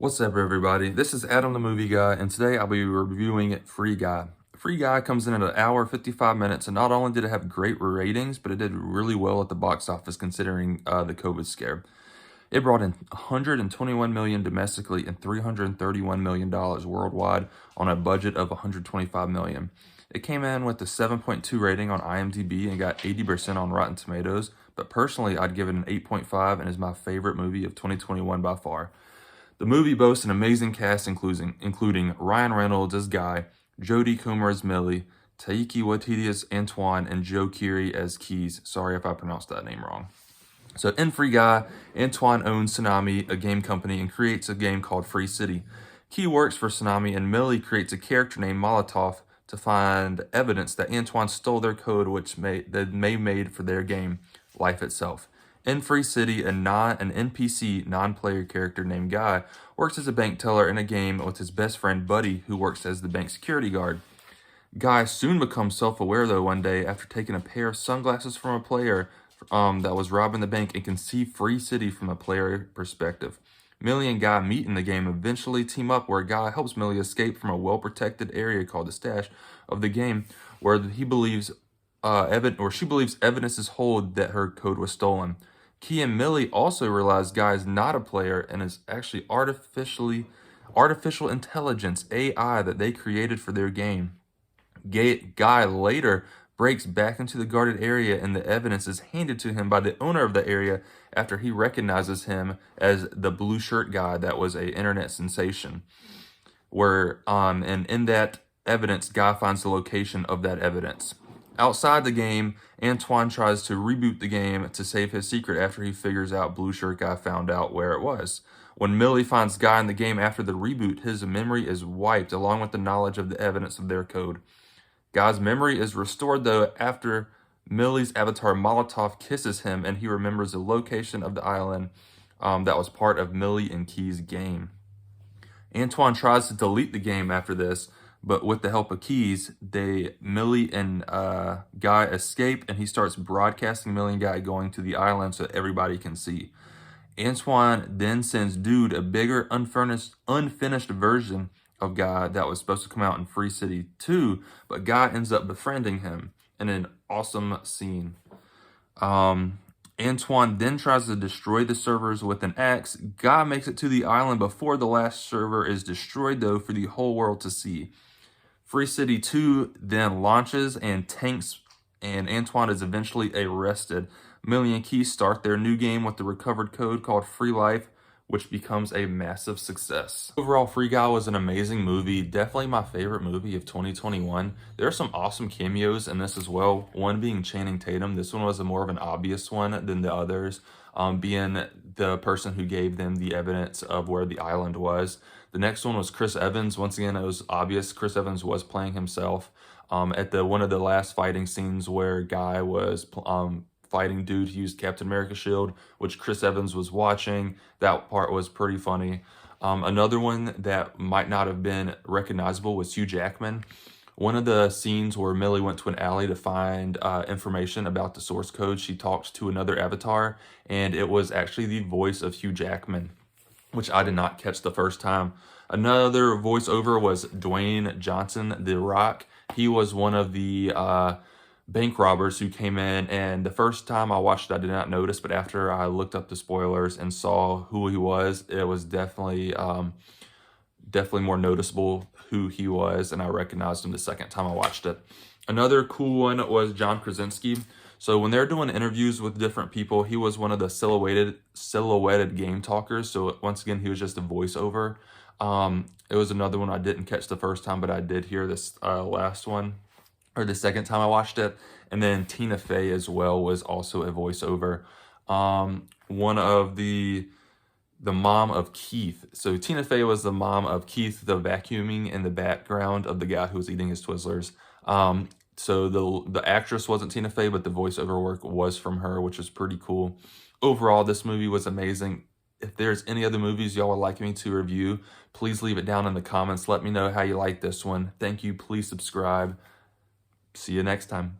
What's up, everybody? This is Adam the Movie Guy, and today I'll be reviewing Free Guy. Free Guy comes in at an hour, 55 minutes, and not only did it have great ratings, but it did really well at the box office considering the COVID scare. It brought in $121 million domestically and $331 million worldwide on a budget of $125 million. It came in with a 7.2 rating on IMDb and got 80% on Rotten Tomatoes, but personally I'd give it an 8.5 and is my favorite movie of 2021 by far. The movie boasts an amazing cast including Ryan Reynolds as Guy, Jodie Comer as Millie, Taika Waititi as Antoine, and Joe Keery as Keys. Sorry if I pronounced that name wrong. So in Free Guy, Antoine owns Tsunami, a game company, and creates a game called Free City. Key works for Tsunami, and Millie creates a character named Molotov to find evidence that Antoine stole their code, which they made for their game, Life Itself. In Free City, an NPC non-player character named Guy works as a bank teller in a game with his best friend Buddy, who works as the bank security guard. Guy soon becomes self-aware though one day after taking a pair of sunglasses from a player that was robbing the bank and can see Free City from a player perspective. Millie and Guy meet in the game, eventually team up where Guy helps Millie escape from a well-protected area called the stash of the game, where she believes evidences hold that her code was stolen. Key and Millie also realize Guy is not a player and is actually artificial intelligence, AI, that they created for their game. Guy later breaks back into the guarded area and the evidence is handed to him by the owner of the area after he recognizes him as the blue shirt guy that was an internet sensation. And in that evidence, Guy finds the location of that evidence. Outside the game, Antoine tries to reboot the game to save his secret after he figures out Blue Shirt Guy found out where it was. When Millie finds Guy in the game after the reboot, his memory is wiped along with the knowledge of the evidence of their code. Guy's memory is restored though after Millie's avatar Molotov kisses him and he remembers the location of the island that was part of Millie and Key's game. Antoine tries to delete the game after this, but with the help of Keys, Millie and Guy escape, and he starts broadcasting Millie and Guy going to the island so that everybody can see. Antoine then sends Dude a bigger, unfinished version of Guy that was supposed to come out in Free City 2, but Guy ends up befriending him in an awesome scene. Antoine then tries to destroy the servers with an axe. Guy makes it to the island before the last server is destroyed, though, for the whole world to see. Free City 2 then launches and tanks, and Antoine is eventually arrested. Millie and Key start their new game with the recovered code called Free Life, which becomes a massive success. Overall, Free Guy was an amazing movie, definitely my favorite movie of 2021. There are some awesome cameos in this as well, one being Channing Tatum. This one was more of an obvious one than the others, being the person who gave them the evidence of where the island was. The next one was Chris Evans. Once again, it was obvious Chris Evans was playing himself. At one of the last fighting scenes where Guy was fighting Dude, he used Captain America's shield, which Chris Evans was watching. That part was pretty funny. Another one that might not have been recognizable was Hugh Jackman. One of the scenes where Millie went to an alley to find information about the source code, she talks to another avatar, and it was actually the voice of Hugh Jackman, which I did not catch the first time. Another voiceover was Dwayne Johnson, The Rock. He was one of the bank robbers who came in, and the first time I watched it, I did not notice, but after I looked up the spoilers and saw who he was, it was definitely more noticeable who he was, and I recognized him the second time I watched it. Another cool one was John Krasinski. So when they're doing interviews with different people, he was one of the silhouetted game talkers. So once again, he was just a voiceover. It was another one I didn't catch the first time, but I did hear this last one, or the second time I watched it. And then Tina Fey as well was also a voiceover. One of the mom of Keith. So Tina Fey was the mom of Keith, the vacuuming in the background of the guy who was eating his Twizzlers. So the actress wasn't Tina Fey, but the voiceover work was from her, which is pretty cool. Overall, this movie was amazing. If there's any other movies y'all would like me to review, please leave it down in the comments. Let me know how you like this one. Thank you. Please subscribe. See you next time.